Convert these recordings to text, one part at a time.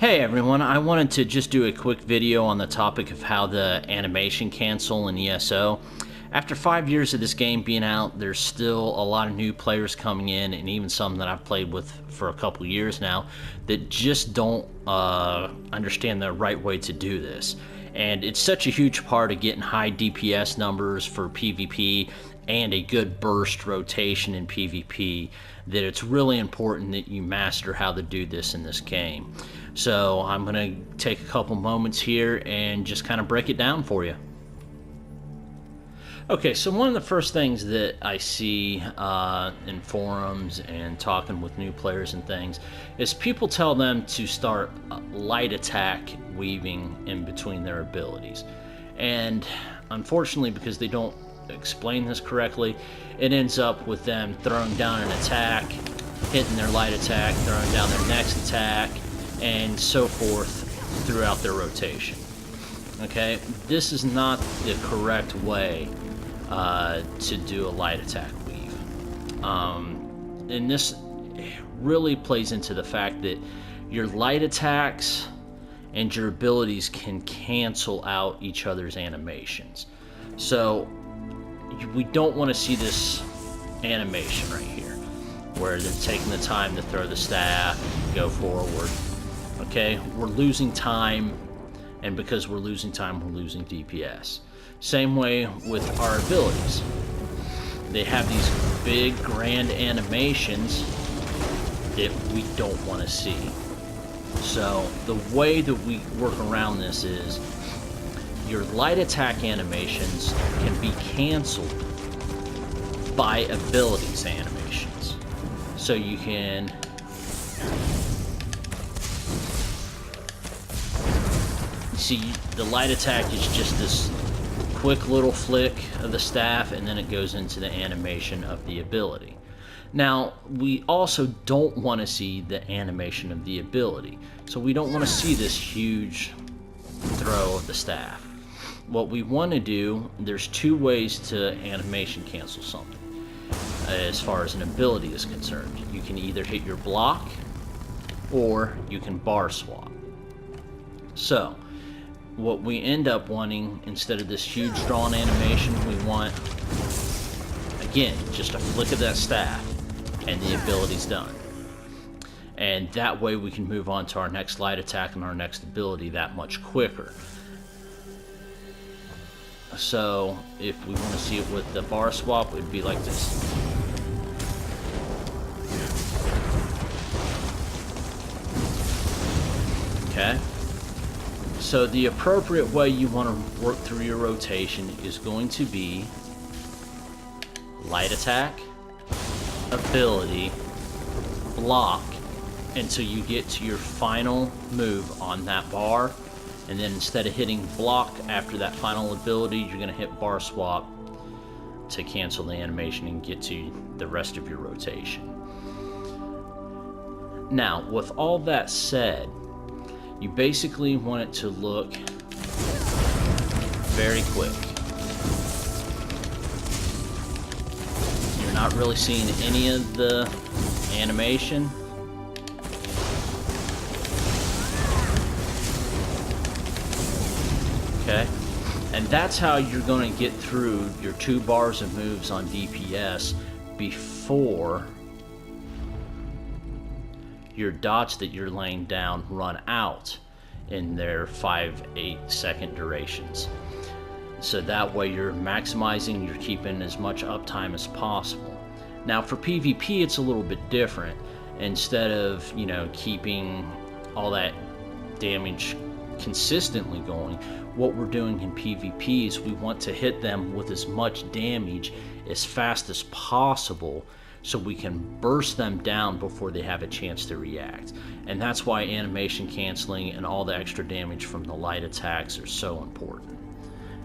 Hey everyone, I wanted to just do a quick video on the topic of how the animation cancel in ESO. After 5 years of this game being out, there's still a lot of new players coming in, and even some that I've played with for a couple years now that just don't understand the right way to do this. And it's such a huge part of getting high DPS numbers for PvP and a good burst rotation in PvP that it's really important that you master how to do this in this game. So I'm going to take a couple moments here and just kind of break it down for you. Okay, so one of the first things that I see in forums and talking with new players and things is people tell them to start light attack weaving in between their abilities. And unfortunately, because they don't explain this correctly, it ends up with them throwing down an attack, hitting their light attack, throwing down their next attack, and so forth throughout their rotation. Okay, this is not the correct way to do a light attack weave. And this really plays into the fact that your light attacks and your abilities can cancel out each other's animations. So we don't want to see this animation right here where they're taking the time to throw the staff, go forward. Okay, we're losing time, and because we're losing time, we're losing DPS. Same way with our abilities. They have these big, grand animations that we don't want to see. So the way that we work around this is your light attack animations can be canceled by abilities animations. So you can see the light attack is just this quick little flick of the staff, and then it goes into the animation of the ability. Now, we also don't want to see the animation of the ability. So we don't want to see this huge throw of the staff. What we want to do, there's two ways to animation cancel something as far as an ability is concerned. You can either hit your block or you can bar swap. So what we end up wanting, instead of this huge drawn animation, we want, again, just a flick of that staff and the ability's done. And that way we can move on to our next light attack and our next ability that much quicker. So if we want to see it with the bar swap, it would be like this. Okay? So the appropriate way you want to work through your rotation is going to be light attack, ability, block, until you get to your final move on that bar. And then instead of hitting block after that final ability, you're going to hit bar swap to cancel the animation and get to the rest of your rotation. Now, with all that said, you basically want it to look very quick. You're not really seeing any of the animation. Okay? And that's how you're going to get through your 2 bars of moves on DPS before your dots that you're laying down run out in their 5-8 second durations. So that way you're maximizing, you're keeping as much uptime as possible. Now for PvP it's a little bit different. Instead of, keeping all that damage consistently going, what we're doing in PvP is we want to hit them with as much damage as fast as possible, so we can burst them down before they have a chance to react. And that's why animation canceling and all the extra damage from the light attacks are so important.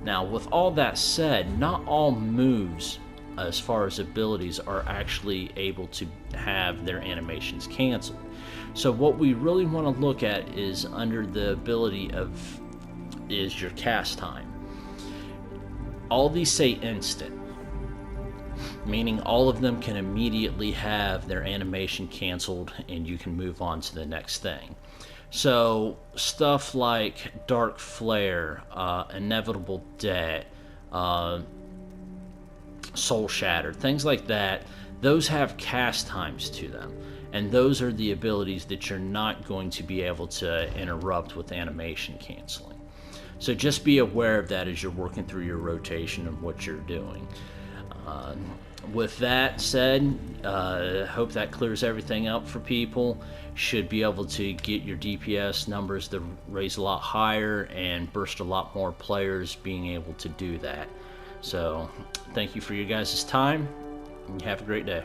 Now, with all that said, not all moves as far as abilities are actually able to have their animations canceled. So what we really want to look at is under the ability is your cast time. All these say instant, meaning all of them can immediately have their animation canceled and you can move on to the next thing. So stuff like Dark Flare, Inevitable Debt, uh, Soul Shatter, things like that, those have cast times to them. And those are the abilities that you're not going to be able to interrupt with animation canceling. So just be aware of that as you're working through your rotation and what you're doing. Uh, with that said, hope that clears everything up for people. Should be able to get your DPS numbers to raise a lot higher and burst a lot more players being able to do that. So thank you for your guys' time, and have a great day.